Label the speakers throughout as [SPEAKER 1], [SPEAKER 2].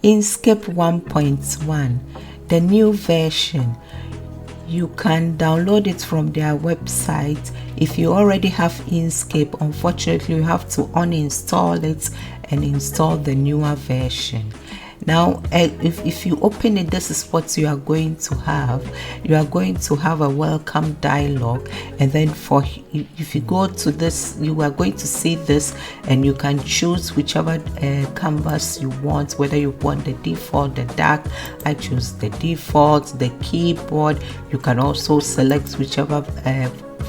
[SPEAKER 1] Inkscape 1.1, the new version. You can download it from their website. If you already have Inkscape, unfortunately you have to uninstall it and install the newer version. Now if you open it, this is what you are going to have. You are going to have a welcome dialog, and then if you go to this, you are going to see this, and you can choose whichever canvas you want, whether you want the default, the dark. I choose the default. The keyboard, you can also select whichever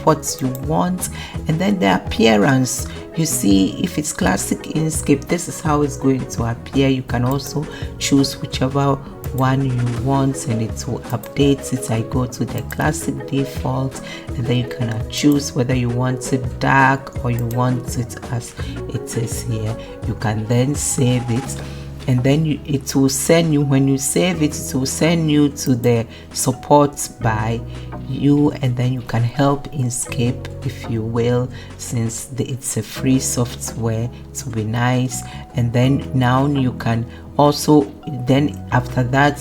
[SPEAKER 1] what you want. And then the appearance, you see, if it's classic Inkscape, this is how it's going to appear. You can also choose whichever one you want and it will update it. I go to the classic default, and then you can choose whether you want it dark or you want it as it is here. You can then save it, and then it will send you, when you save it, it will send you to the support by you, and then you can help Inkscape if you will, since it's a free software. It will be nice. And then now you can also, then after that,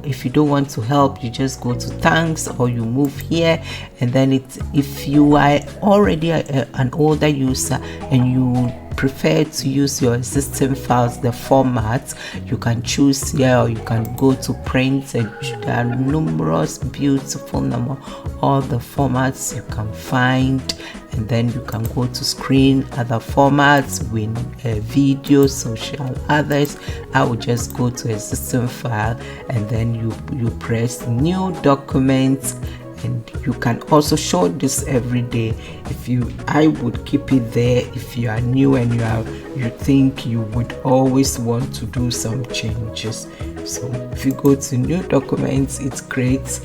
[SPEAKER 1] if you don't want to help, you just go to thanks, or you move here, and then if you are already an older user and you prefer to use your existing files, the format, you can choose here, or you can go to print, and there are numerous beautiful number, all the formats you can find. And then you can go to screen, other formats, with video, social, others. I will just go to existing file, and then you press new document. And you can also show this every day. I would keep it there if you are new and you think you would always want to do some changes. So if you go to new documents, it creates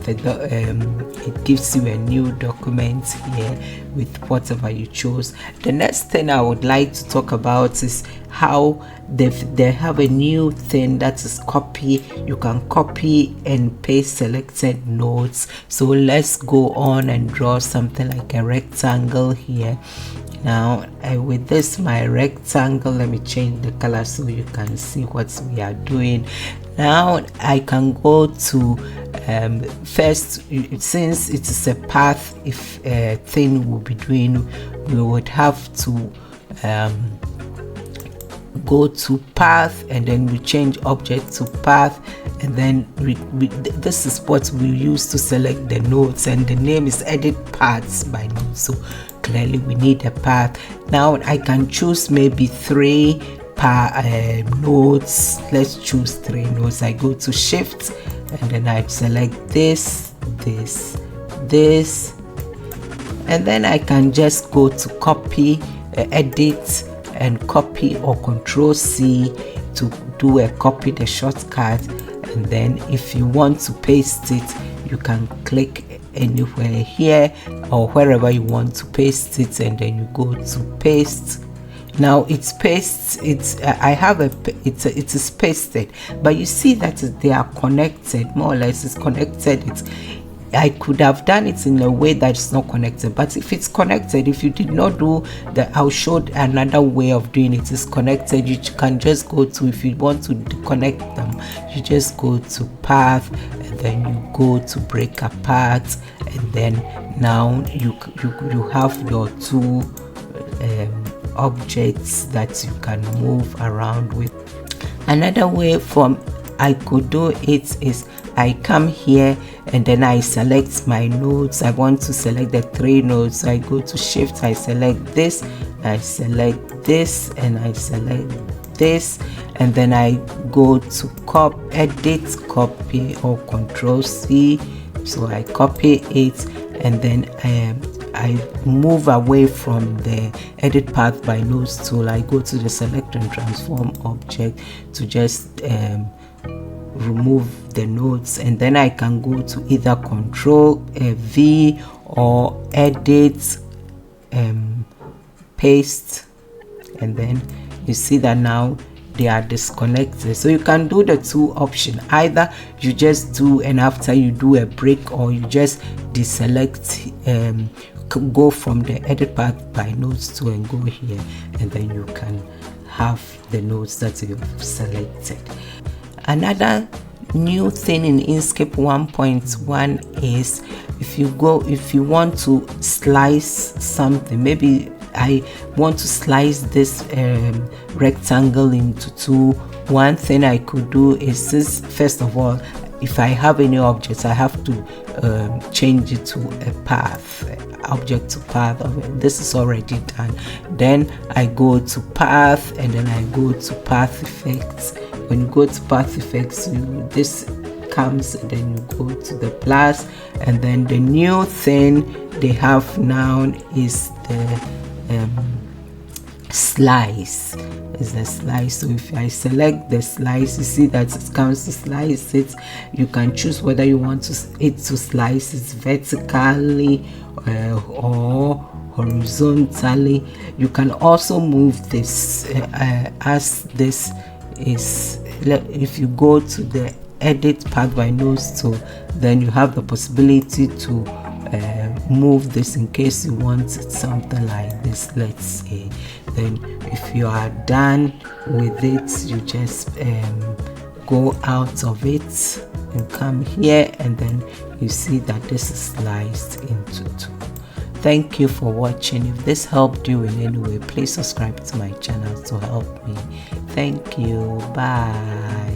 [SPEAKER 1] it gives you a new document here with whatever you chose. The next thing I would like to talk about is how they have a new thing that is copy. You can copy and paste selected notes. So let's go on and draw something like a rectangle here. Now with this, my rectangle, let me change the color so you can see what we are doing. Now I can go to first, since it is a path, if a thing we'll be doing, we would have to go to path, and then we change object to path, and then this is what we use to select the notes, and the name is edit paths by notes. So clearly we need a path. Now I can choose maybe 3 notes. Let's choose 3 notes. I go to shift, and then I select this, and then I can just go to copy, edit and copy, or Control C to do a copy, the shortcut. And then if you want to paste it, you can click anywhere here or wherever you want to paste it, and then you go to paste. Now it's pasted. It is pasted, but you see that they are connected, more or less. It's connected. I could have done it in a way that's not connected, but if it's connected, if you did not do that, I'll show another way of doing it. It's connected. You can just go to, if you want to connect them, you just go to path, and then you go to break apart, and then now you have your 2 objects that you can move around with. Another way I could do it is I come here, and then I select my nodes. I want to select the 3 nodes. So I go to shift, I select this, I select this, and I select this, and then I go to edit, copy, or Control C. So I copy it, and then I move away from the edit path by nodes tool. I go to the select and transform object to just remove the nodes, and then I can go to either Control V or edit, paste, and then you see that now they are disconnected. So you can do the 2 options. Either you just do, and after you do a break, or you just deselect, go from the edit path by nodes to and go here, and then you can have the nodes that you've selected. Another new thing in Inkscape 1.1 is if you want to slice something, maybe I want to slice this rectangle into two. One thing I could do is this. First of all, if I have any objects, I have to change it to a path, object to path of it. This is already done. Then I go to path, and then I go to path effects. When you go to path effects, this comes, and then you go to the plus, and then the new thing they have now is the slice. Is the slice. So if I select the slice, you see that it comes to slice it. You can choose whether you want it to slice it vertically or horizontally. You can also move this as this is. If you go to the edit path by nose tool, then you have the possibility to move this in case you want something like this, let's say. Then if you are done with it, you just go out of it and come here, and then you see that this is sliced into two. Thank you for watching. If this helped you in any way, please subscribe to my channel to help me. Thank you. Bye.